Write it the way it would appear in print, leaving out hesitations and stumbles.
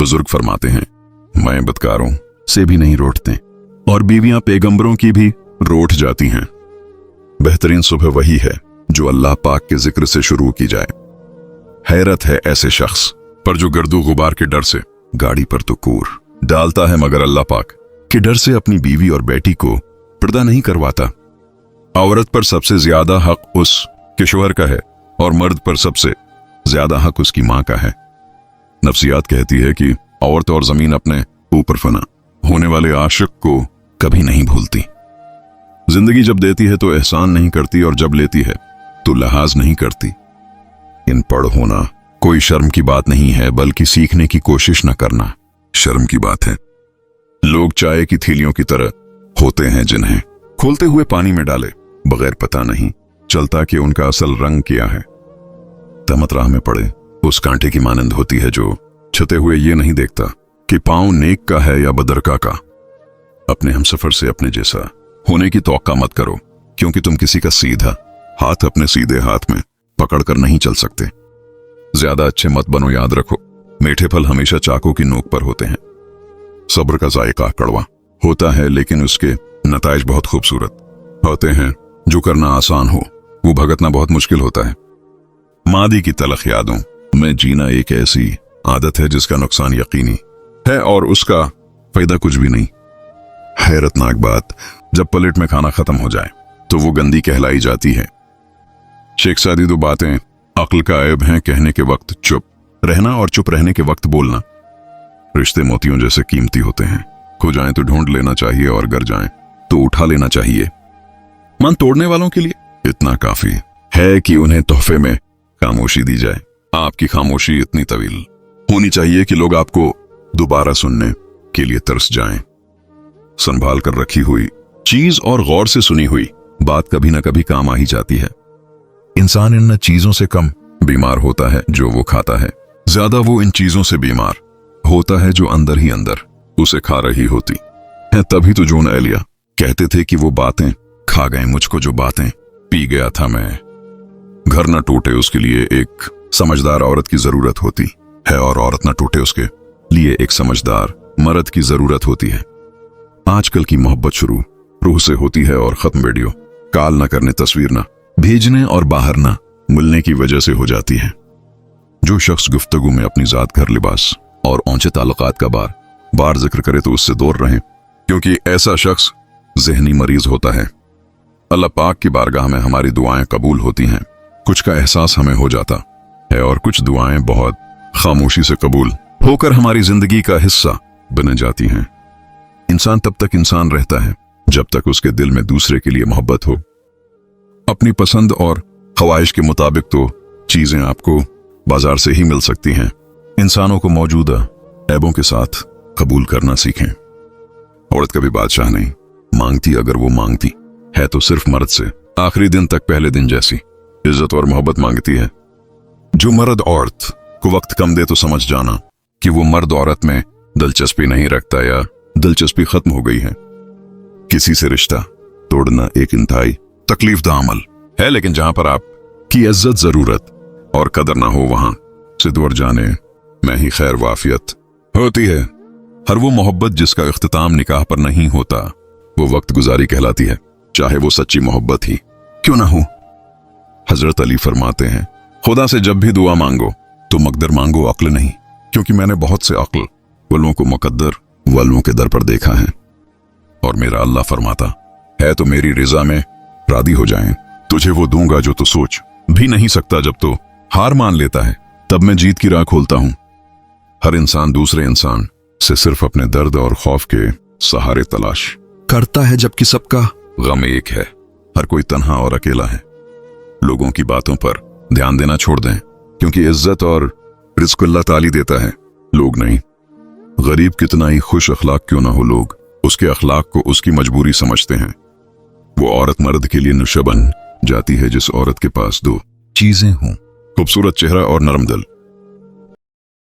बुजुर्ग फरमाते हैं, मैं बदकारों से भी नहीं रोटते और बीवियां पैगंबरों की भी रोट जाती हैं। बेहतरीन सुबह वही है जो अल्लाह पाक के जिक्र से शुरू की जाए। हैरत है ऐसे शख्स पर जो गर्दो गुबार के डर से गाड़ी पर तो कूर डालता है, मगर अल्लाह पाक के डर से अपनी बीवी और बेटी को पर्दा नहीं करवाता। औरत पर सबसे ज्यादा हक उस के शोहर का है और मर्द पर सबसे ज्यादा हक उसकी मां का है। नफ्सियात कहती है कि औरत और जमीन अपने ऊपर फना होने वाले आशिक को कभी नहीं भूलती। जिंदगी जब देती है तो एहसान नहीं करती और जब लेती है तो लिहाज नहीं करती। इन पढ़ होना कोई शर्म की बात नहीं है, बल्कि सीखने की कोशिश न करना शर्म की बात है। लोग चाय की थैलियों की तरह होते हैं जिन्हें खोलते हुए पानी में डाले बगैर पता नहीं चलता कि उनका असल रंग क्या है। तमत राह में पड़े उस कांटे की मानंद होती है जो छते हुए ये नहीं देखता कि पांव नेक का है या बदरका का। अपने हमसफर से अपने जैसा होने की तौक्का मत करो, क्योंकि तुम किसी का सीधा हाथ अपने सीधे हाथ में पकड़कर नहीं चल सकते। ज्यादा अच्छे मत बनो, याद रखो मीठे फल हमेशा चाकू की नोक पर होते हैं। सब्र का जायका कड़वा होता है, लेकिन उसके नताइज बहुत खूबसूरत होते हैं। जो करना आसान हो वो भगतना बहुत मुश्किल होता है। मादी की तलख यादों में जीना एक ऐसी आदत है जिसका नुकसान यकीनी है और उसका फायदा कुछ भी नहीं। हैरतनाक बात, जब प्लेट में खाना खत्म हो जाए तो वो गंदी कहलाई जाती है। शेख सादी दो बातें अक्ल का ऐब हैं, कहने के वक्त चुप रहना और चुप रहने के वक्त बोलना। रिश्ते मोतियों जैसे कीमती होते हैं, खो जाएं तो ढूंढ लेना चाहिए और गर जाएं तो उठा लेना चाहिए। मन तोड़ने वालों के लिए इतना काफी है कि उन्हें तोहफे में खामोशी दी जाए। आपकी खामोशी इतनी तवील होनी चाहिए कि लोग आपको दोबारा सुनने के लिए तरस जाएं। संभाल कर रखी हुई चीज और गौर से सुनी हुई बात कभी ना कभी काम आ ही जाती है। इंसान इन चीजों से कम बीमार होता है जो वो खाता है, ज्यादा वो इन चीजों से बीमार होता है जो अंदर ही अंदर उसे खा रही होती है। तभी तो जॉन एलिया कहते थे कि वो बातें खा गए मुझको जो बातें पी गया था मैं। घर न टूटे उसके लिए एक समझदार औरत की जरूरत होती है और औरत न टूटे उसके लिए एक समझदार मर्द की जरूरत होती है। आजकल की मोहब्बत शुरू रूह से होती है और खत्म वीडियो कॉल न करने, तस्वीर न भेजने और बाहर न मिलने की वजह से हो जाती है। जो शख्स गुफ्तगू में अपनी जात, घर, लिबास और ऊंचे ताल्लुकात का बार बार जिक्र करे तो उससे दूर रहें, क्योंकि ऐसा शख्स जहनी मरीज होता है। अल्लाह पाक की बारगाह में हमारी दुआएं कबूल होती हैं। कुछ का एहसास हमें हो जाता है और कुछ दुआएं बहुत खामोशी से कबूल होकर हमारी जिंदगी का हिस्सा बन जाती हैं। इंसान तब तक इंसान रहता है जब तक उसके दिल में दूसरे के लिए मोहब्बत हो। अपनी पसंद और ख्वाहिश के मुताबिक तो चीजें आपको बाजार से ही मिल सकती हैं। इंसानों को मौजूदा ऐबों के साथ कबूल करना सीखें। औरत कभी बादशाह नहीं मांगती, अगर वो मांगती है तो सिर्फ मर्द से आखिरी दिन तक पहले दिन जैसी इज्जत और मोहब्बत मांगती है। जो मर्द औरत को वक्त कम दे तो समझ जाना कि वो मर्द औरत में दिलचस्पी नहीं रखता या दिलचस्पी खत्म हो गई है। किसी से रिश्ता तोड़ना एक इंतहाई तकलीफदा अमल है, लेकिन जहां पर आपकी इज्जत, जरूरत और कदर ना हो वहां से दूर जाने में ही खैर वाफियत होती है। हर वो मोहब्बत जिसका इख्तिताम निकाह पर नहीं होता वो वक्त गुजारी कहलाती है, चाहे वो सच्ची मोहब्बत ही क्यों ना हो। हजरत अली फरमाते हैं, खुदा से जब भी दुआ मांगो तो मकदर मांगो, अक्ल नहीं, क्योंकि मैंने बहुत से अक्ल वालों को मुकद्दर वालों के दर पर देखा है। और मेरा अल्लाह फरमाता है तो मेरी रिजा में रादी हो जाएं, तुझे वो दूंगा जो तू सोच भी नहीं सकता। जब तो हार मान लेता है तब मैं जीत की राह खोलता हूं। हर इंसान दूसरे इंसान से सिर्फ अपने दर्द और खौफ के सहारे तलाश करता है, जबकि सबका गम एक है। हर कोई तन्हा और अकेला है। लोगों की बातों पर ध्यान देना छोड़ दें, क्योंकि इज्जत और रिज़्क़ अल्लाह ताली देता है, लोग नहीं। गरीब कितना ही खुश अखलाक क्यों ना हो, लोग उसके अखलाक को उसकी मजबूरी समझते हैं। वो औरत मर्द के लिए नशा बन जाती है जिस औरत के पास दो चीजें हों, खूबसूरत चेहरा और नरम दिल।